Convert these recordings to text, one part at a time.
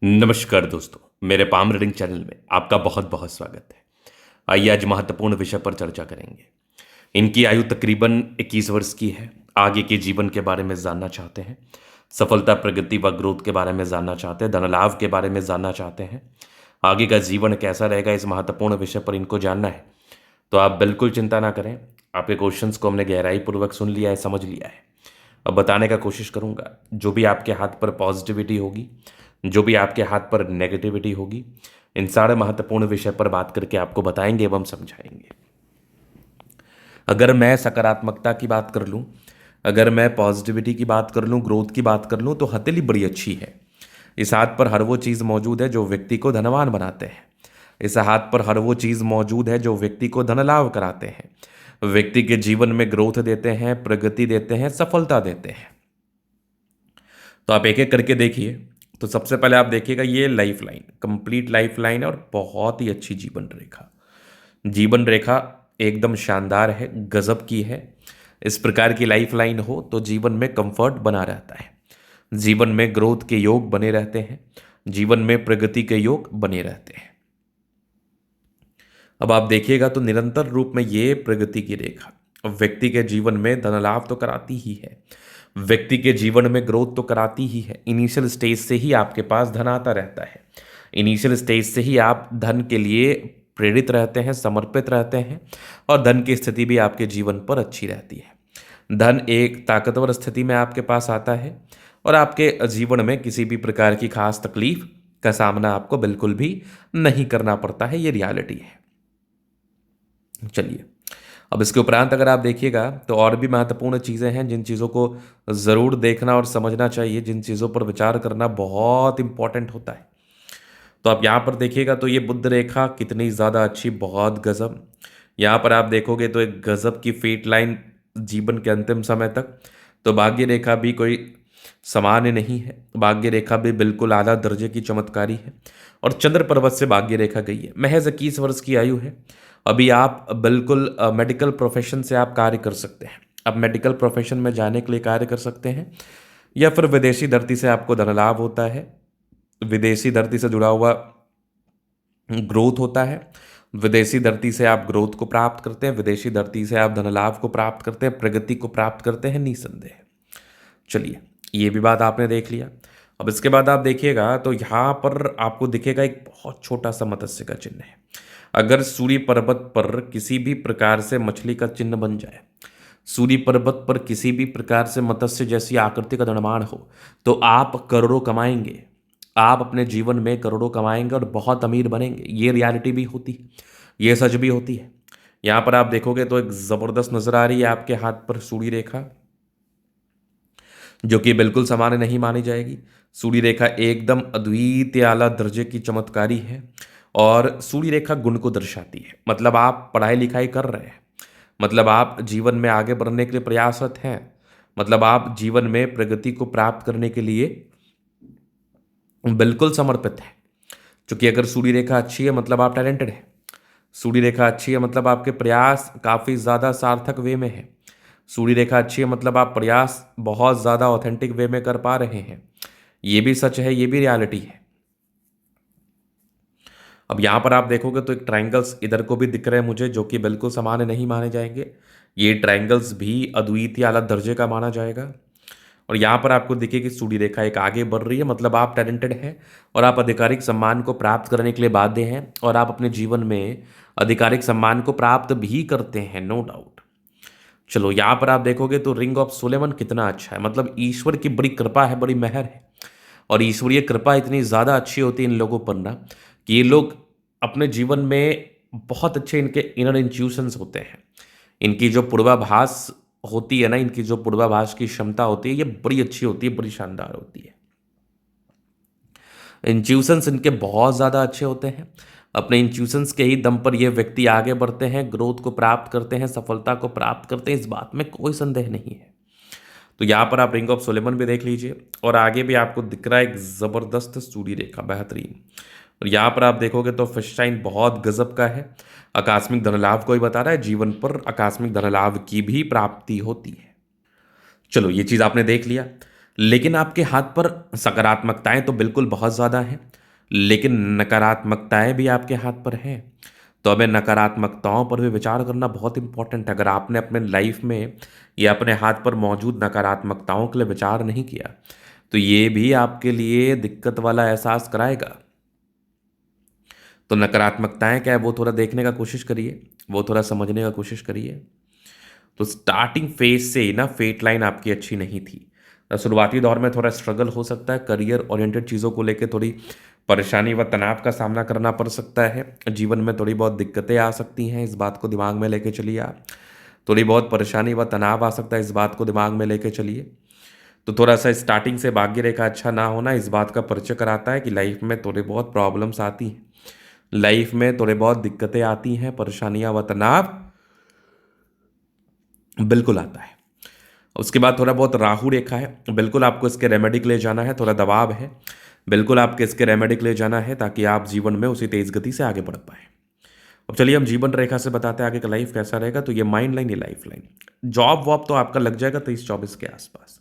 नमस्कार दोस्तों, मेरे पाम रीडिंग चैनल में आपका बहुत बहुत स्वागत है। आइए आज महत्वपूर्ण विषय पर चर्चा करेंगे। इनकी आयु तकरीबन 21 वर्ष की है। आगे के जीवन के बारे में जानना चाहते हैं, सफलता, प्रगति व ग्रोथ के बारे में जानना चाहते हैं, धन लाभ के बारे में जानना चाहते हैं, आगे का जीवन कैसा रहेगा, इस महत्वपूर्ण विषय पर इनको जानना है। तो आप बिल्कुल चिंता ना करें। आपके क्वेश्चंस को हमने गहराई पूर्वक सुन लिया है, समझ लिया है। अब बताने का कोशिश करूंगा। जो भी आपके हाथ पर पॉजिटिविटी होगी, जो भी आपके हाथ पर नेगेटिविटी होगी, इन सारे महत्वपूर्ण विषय पर बात करके आपको बताएंगे एवं समझाएंगे। अगर मैं सकारात्मकता की बात कर लूं, अगर मैं पॉजिटिविटी की बात कर लूं, ग्रोथ की बात कर लूं, तो हथेली बड़ी अच्छी है। इस हाथ पर हर वो चीज़ मौजूद है जो व्यक्ति को धनवान बनाते हैं। इस हाथ पर हर वो चीज़ मौजूद है जो व्यक्ति को धन लाभ कराते हैं, व्यक्ति के जीवन में ग्रोथ देते हैं, प्रगति देते हैं, सफलता देते हैं। तो आप एक एक करके देखिए। तो सबसे पहले आप देखिएगा ये life line, complete life line है और बहुत ही अच्छी जीवन रेखा। जीवन रेखा एकदम शानदार है, गजब की है। इस प्रकार की लाइफ लाइन हो तो जीवन में कंफर्ट बना रहता है, जीवन में ग्रोथ के योग बने रहते हैं, जीवन में प्रगति के योग बने रहते हैं। अब आप देखिएगा तो निरंतर रूप में ये प्रगति की रेखा व्यक्ति के जीवन में धन लाभ तो कराती ही है, व्यक्ति के जीवन में ग्रोथ तो कराती ही है। इनिशियल स्टेज से ही आपके पास धन आता रहता है, इनिशियल स्टेज से ही आप धन के लिए प्रेरित रहते हैं, समर्पित रहते हैं, और धन की स्थिति भी आपके जीवन पर अच्छी रहती है। धन एक ताकतवर स्थिति में आपके पास आता है और आपके जीवन में किसी भी प्रकार की खास तकलीफ का सामना आपको बिल्कुल भी नहीं करना पड़ता है। ये रियलिटी है। चलिए, अब इसके उपरांत अगर आप देखिएगा तो और भी महत्वपूर्ण चीज़ें हैं जिन चीज़ों को ज़रूर देखना और समझना चाहिए, जिन चीज़ों पर विचार करना बहुत इंपॉर्टेंट होता है। तो आप यहाँ पर देखिएगा तो ये बुद्ध रेखा कितनी ज़्यादा अच्छी, बहुत गज़ब। यहाँ पर आप देखोगे तो एक गज़ब की फेट लाइन जीवन के अंतिम समय तक। तो भाग्य रेखा भी कोई सामान्य नहीं है, भाग्य रेखा भी बिल्कुल आला दर्जे की चमत्कारी है। और चंद्र पर्वत से भाग्य रेखा गई है। महज 21 वर्ष की आयु है। अभी आप बिल्कुल मेडिकल प्रोफेशन से आप कार्य कर सकते हैं। आप मेडिकल प्रोफेशन में जाने के लिए कार्य कर सकते हैं, या फिर विदेशी धरती से आपको धन लाभ होता है, विदेशी धरती से जुड़ा हुआ ग्रोथ होता है, विदेशी धरती से आप ग्रोथ को प्राप्त करते हैं, विदेशी धरती से आप धन लाभ को प्राप्त करते हैं, प्रगति को प्राप्त करते हैं निसंदेह। चलिए, ये भी बात आपने देख लिया। अब इसके बाद आप देखिएगा तो यहाँ पर आपको दिखेगा एक बहुत छोटा सा मत्स्य का चिन्ह है। अगर सूर्य पर्वत पर किसी भी प्रकार से मछली का चिन्ह बन जाए, सूर्य पर्वत पर किसी भी प्रकार से मत्स्य जैसी आकृति का निर्माण हो, तो आप करोड़ों कमाएंगे। आप अपने जीवन में करोड़ों कमाएंगे और बहुत अमीर बनेंगे। ये रियलिटी भी होती है, ये सच भी होती है। यहाँ पर आप देखोगे तो एक ज़बरदस्त नजर आ रही है आपके हाथ पर सूर्य रेखा, जो कि बिल्कुल सामान्य नहीं मानी जाएगी। सूर्य रेखा एकदम अद्वितीय आला दर्जे की चमत्कारी है और सूर्य रेखा गुण को दर्शाती है। मतलब आप पढ़ाई लिखाई कर रहे हैं, मतलब आप जीवन में आगे बढ़ने के लिए प्रयासरत हैं, मतलब आप जीवन में प्रगति को प्राप्त करने के लिए बिल्कुल समर्पित हैं। क्योंकि अगर सूर्य रेखा अच्छी है मतलब आप टैलेंटेड हैं, सूर्य रेखा अच्छी है मतलब आपके प्रयास काफ़ी ज़्यादा सार्थक वे में है, सूर्य रेखा अच्छी है मतलब आप प्रयास बहुत ज़्यादा ऑथेंटिक वे में कर पा रहे हैं। ये भी सच है, ये भी रियलिटी है। अब यहाँ पर आप देखोगे तो एक ट्रायंगल्स इधर को भी दिख रहे हैं मुझे, जो कि बिल्कुल सामान्य नहीं माने जाएंगे। ये ट्रायंगल्स भी अद्वितीय आला दर्जे का माना जाएगा। और यहाँ पर आपको दिखे कि सूर्य रेखा एक आगे बढ़ रही है, मतलब आप टैलेंटेड हैं और आप आधिकारिक सम्मान को प्राप्त करने के लिए बाध्य हैं, और आप अपने जीवन में आधिकारिक सम्मान को प्राप्त भी करते हैं, नो डाउट। चलो, यहाँ पर आप देखोगे तो रिंग ऑफ सोलेमन कितना अच्छा है। मतलब ईश्वर की बड़ी कृपा है, बड़ी मेहर है, और ईश्वरीय कृपा इतनी ज़्यादा अच्छी होती है इन लोगों पर ना, कि ये लोग अपने जीवन में बहुत अच्छे, इनके इनर इंट्यूशंस होते हैं। इनकी जो पूर्वाभास होती है ना, इनकी जो पूर्वाभास की क्षमता होती है, ये बड़ी अच्छी होती है, बड़ी शानदार होती है। इंट्यूशंस इनके बहुत ज़्यादा अच्छे होते हैं। अपने इंट्यूशंस के ही दम पर ये व्यक्ति आगे बढ़ते हैं, ग्रोथ को प्राप्त करते हैं, सफलता को प्राप्त करते हैं, इस बात में कोई संदेह नहीं है। तो यहाँ पर आप रिंग ऑफ सोलेमन भी देख लीजिए, और आगे भी आपको दिख रहा है एक ज़बरदस्त सूर्य रेखा, बेहतरीन। और यहाँ पर आप देखोगे तो फिश टाइन बहुत गजब का है। आकस्मिक धन लाभ को ही बता रहा है, जीवन पर आकस्मिक धन लाभ की भी प्राप्ति होती है। चलो, ये चीज़ आपने देख लिया। लेकिन आपके हाथ पर सकारात्मकताएँ तो बिल्कुल बहुत ज़्यादा हैं, लेकिन नकारात्मकताएँ भी आपके हाथ पर हैं। तो हमें नकारात्मकताओं पर भी विचार करना बहुत इम्पोर्टेंट है। अगर आपने अपने लाइफ़ में या अपने हाथ पर मौजूद नकारात्मकताओं के लिए विचार नहीं किया, तो ये भी आपके लिए दिक्कत वाला एहसास कराएगा। तो नकारात्मकताएँ क्या है, वो थोड़ा देखने का कोशिश करिए, वो थोड़ा समझने का कोशिश करिए। तो स्टार्टिंग फेज से ही ना फेट लाइन आपकी अच्छी नहीं थी। शुरुआती दौर में थोड़ा स्ट्रगल हो सकता है, करियर ओरिएंटेड चीज़ों को लेके थोड़ी परेशानी व तनाव का सामना करना पड़ सकता है। जीवन में थोड़ी बहुत दिक्कतें आ सकती हैं, इस बात को दिमाग में लेके चलिए आप। थोड़ी बहुत परेशानी व तनाव आ सकता है, इस बात को दिमाग में लेके चलिए। तो थोड़ा-सा स्टार्टिंग से भाग्य रेखा अच्छा ना होना इस बात का परिचय कराता है कि लाइफ में थोड़ी बहुत प्रॉब्लम्स आती हैं। लाइफ में थोड़ी बहुत दिक्कतें आती हैं, परेशानियाँ व तनाव बिल्कुल आता है। उसके बाद थोड़ा बहुत राहु रेखा है, बिल्कुल आपको इसके रेमेडी के लिए जाना है, थोड़ा दबाव है। बिल्कुल आपको इसके रेमेडी के लिए जाना है ताकि आप जीवन में उसी तेज़ गति से आगे बढ़ पाएँ। अब चलिए हम जीवन रेखा से बताते हैं आगे का लाइफ कैसा रहेगा, तो ये माइंड लाइन, ये लाइफ लाइन। जॉब-वॉब तो आपका लग जाएगा 23-24 के आसपास।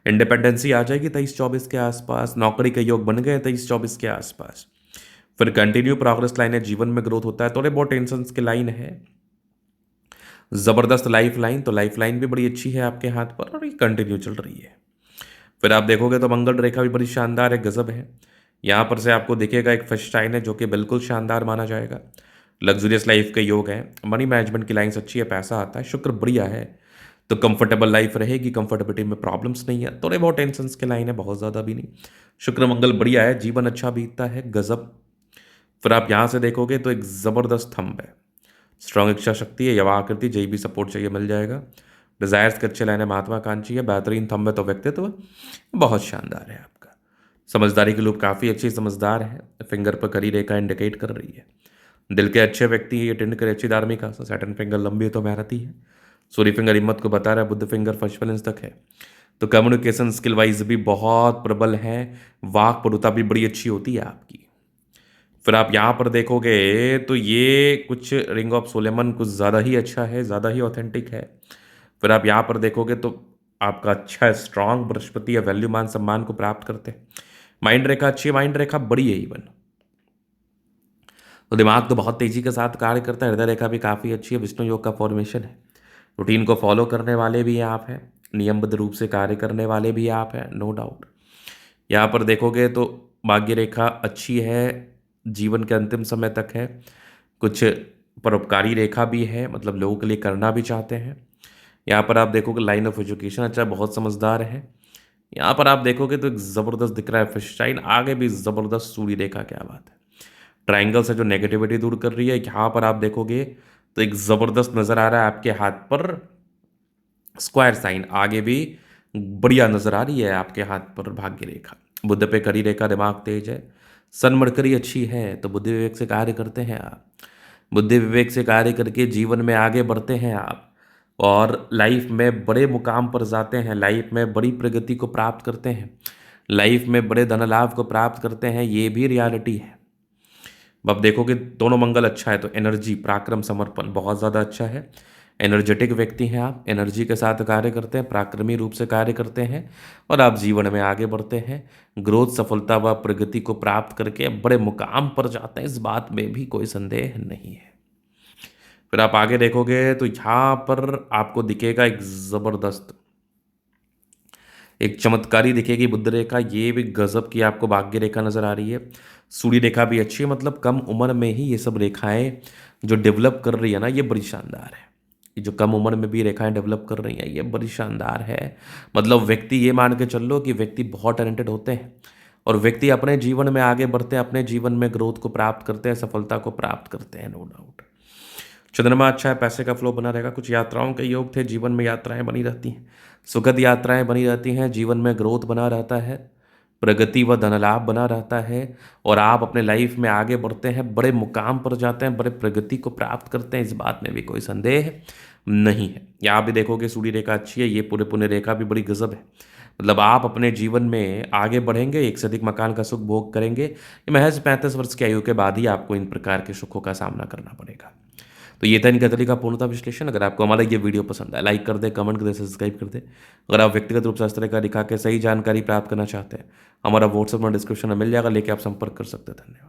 इंडिपेंडेंसी आ जाएगी 23-24 के आसपास, नौकरी के योग बन गए 23-24 के आसपास। फिर कंटिन्यू प्रोग्रेस लाइन है, जीवन में ग्रोथ होता है, थोड़े बहुत टेंशन्स की लाइन है। ज़बरदस्त लाइफ लाइन, तो लाइफ लाइन भी बड़ी अच्छी है आपके हाथ पर और ये कंटिन्यू चल रही है। फिर आप देखोगे तो मंगल रेखा भी बड़ी शानदार है, गज़ब है। यहाँ पर से आपको दिखेगा एक फर्स्ट टाइन है जो कि बिल्कुल शानदार माना जाएगा। लग्ज़रियस लाइफ के योग हैं, मनी मैनेजमेंट की लाइन्स अच्छी है, पैसा आता है, शुक्र बढ़िया है, तो कंफर्टेबल लाइफ रहेगी, कंफर्टेबिलिटी में प्रॉब्लम्स नहीं है, थोड़े बहुत टेंशन्स की लाइन है, बहुत ज़्यादा भी नहीं। शुक्र मंगल बढ़िया है, जीवन अच्छा बीतता है, गज़ब। फिर आप यहाँ से देखोगे तो एक ज़बरदस्त थंब है, स्ट्रॉन्ग इच्छा शक्ति है, यवा आकृति, जहीं भी सपोर्ट चाहिए मिल जाएगा। डिज़ायर्स के अच्छे लाइन है, महत्वाकांक्षी है, बेहतरीन थंब है, तो व्यक्तित्व बहुत शानदार है आपका। समझदारी के लोग काफ़ी अच्छी समझदार है, फिंगर पर करी रेखा इंडिकेट कर रही है। दिल के अच्छे व्यक्ति ये टेंड करे अच्छी धार्मिक आस्था, सैटर्न फिंगर लंबी है तो मेहनती है। सूर्य फिंगर हिम्मत को बता रहा है, बुध फिंगर फर्स्ट बैलेंस तक है। तो कम्युनिकेशन स्किल वाइज भी बहुत प्रबल है, वाक पटुता भी बड़ी अच्छी होती है आपकी। फिर आप यहाँ पर देखोगे तो ये कुछ रिंग ऑफ सोलेमन कुछ ज़्यादा ही अच्छा है, ज़्यादा ही ऑथेंटिक है। फिर आप यहाँ पर देखोगे तो आपका अच्छा स्ट्रांग बृहस्पति या वैल्यू मान सम्मान को प्राप्त करते हैं। माइंड रेखा अच्छी है, माइंड रेखा बड़ी है इवन, तो दिमाग तो बहुत तेजी के साथ कार्य करता है। हृदय रेखा भी काफ़ी अच्छी है, विष्णु योग का फॉर्मेशन है। रूटीन को फॉलो करने वाले भी आप हैं, नियमबद्ध रूप से कार्य करने वाले भी आप हैं, नो डाउट। यहाँ पर देखोगे तो भाग्य रेखा अच्छी है, जीवन के अंतिम समय तक है। कुछ परोपकारी रेखा भी है, मतलब लोगों के लिए करना भी चाहते हैं। यहाँ पर आप देखोगे लाइन ऑफ एजुकेशन अच्छा है, बहुत समझदार है। यहाँ पर आप देखोगे तो एक ज़बरदस्त दिख रहा है फिश लाइन, आगे भी ज़बरदस्त सूर्य रेखा, क्या बात है। ट्राइंगल से जो नेगेटिविटी दूर कर रही है, यहाँ पर आप देखोगे तो एक ज़बरदस्त नज़र आ रहा है आपके हाथ पर स्क्वायर साइन, आगे भी बढ़िया नज़र आ रही है आपके हाथ पर भाग्य रेखा। बुद्ध पे करी रेखा, दिमाग तेज है, सन मरकरी अच्छी है, तो बुद्धि विवेक से कार्य करते हैं आप। बुद्धि विवेक से कार्य करके जीवन में आगे बढ़ते हैं आप और लाइफ में बड़े मुकाम पर जाते हैं, लाइफ में बड़ी प्रगति को प्राप्त करते हैं, लाइफ में बड़े धन लाभ को प्राप्त करते हैं, ये भी रियलिटी है। अब देखोगे दोनों मंगल अच्छा है, तो एनर्जी, पराक्रम, समर्पण बहुत ज़्यादा अच्छा है। एनर्जेटिक व्यक्ति हैं आप, एनर्जी के साथ कार्य करते हैं, पराक्रमी रूप से कार्य करते हैं और आप जीवन में आगे बढ़ते हैं। ग्रोथ, सफलता व प्रगति को प्राप्त करके बड़े मुकाम पर जाते हैं, इस बात में भी कोई संदेह नहीं है। फिर आप आगे देखोगे तो यहाँ पर आपको दिखेगा एक ज़बरदस्त, एक चमत्कारी दिखेगी बुध रेखा, ये भी गजब की आपको भाग्य रेखा नजर आ रही है। सूर्य रेखा भी अच्छी है, मतलब कम उम्र में ही ये सब रेखाएं जो डेवलप कर रही है ना, ये बड़ी शानदार है। ये जो कम उम्र में भी रेखाएं डेवलप कर रही हैं, ये बड़ी शानदार है। मतलब व्यक्ति, ये मान के चल लो कि व्यक्ति बहुत टैलेंटेड होते हैं और व्यक्ति अपने जीवन में आगे बढ़ते हैं, अपने जीवन में ग्रोथ को प्राप्त करते हैं, सफलता को प्राप्त करते हैं, नो डाउट। चंद्रमा अच्छा है, पैसे का फ्लो बना रहेगा। कुछ यात्राओं के योग थे, जीवन में यात्राएं बनी रहती हैं, सुखद यात्राएं बनी रहती हैं, जीवन में ग्रोथ बना रहता है, प्रगति व धन लाभ बना रहता है और आप अपने लाइफ में आगे बढ़ते हैं, बड़े मुकाम पर जाते हैं, बड़े प्रगति को प्राप्त करते हैं, इस बात में भी कोई संदेह नहीं है। यहाँ भी देखोगे सूर्य रेखा अच्छी है, ये पूरे पुण्य रेखा भी बड़ी गजब है। मतलब आप अपने जीवन में आगे बढ़ेंगे, एक से अधिक मकान का सुख भोग करेंगे। ये महज 35 वर्ष की आयु के बाद ही आपको इन प्रकार के सुखों का सामना करना पड़ेगा। तो ये था इनका तरीका पूर्णतः विश्लेषण। अगर आपको हमारा ये वीडियो पसंद आए, लाइक कर दें, कमेंट कर दें, सब्सक्राइब कर दें। अगर आप व्यक्तिगत रूप से इस तरह का दिखा के सही जानकारी प्राप्त करना चाहते हैं, हमारा व्हाट्सएप में डिस्क्रिप्शन में मिल जाएगा, लेके आप संपर्क कर सकते हैं। धन्यवाद।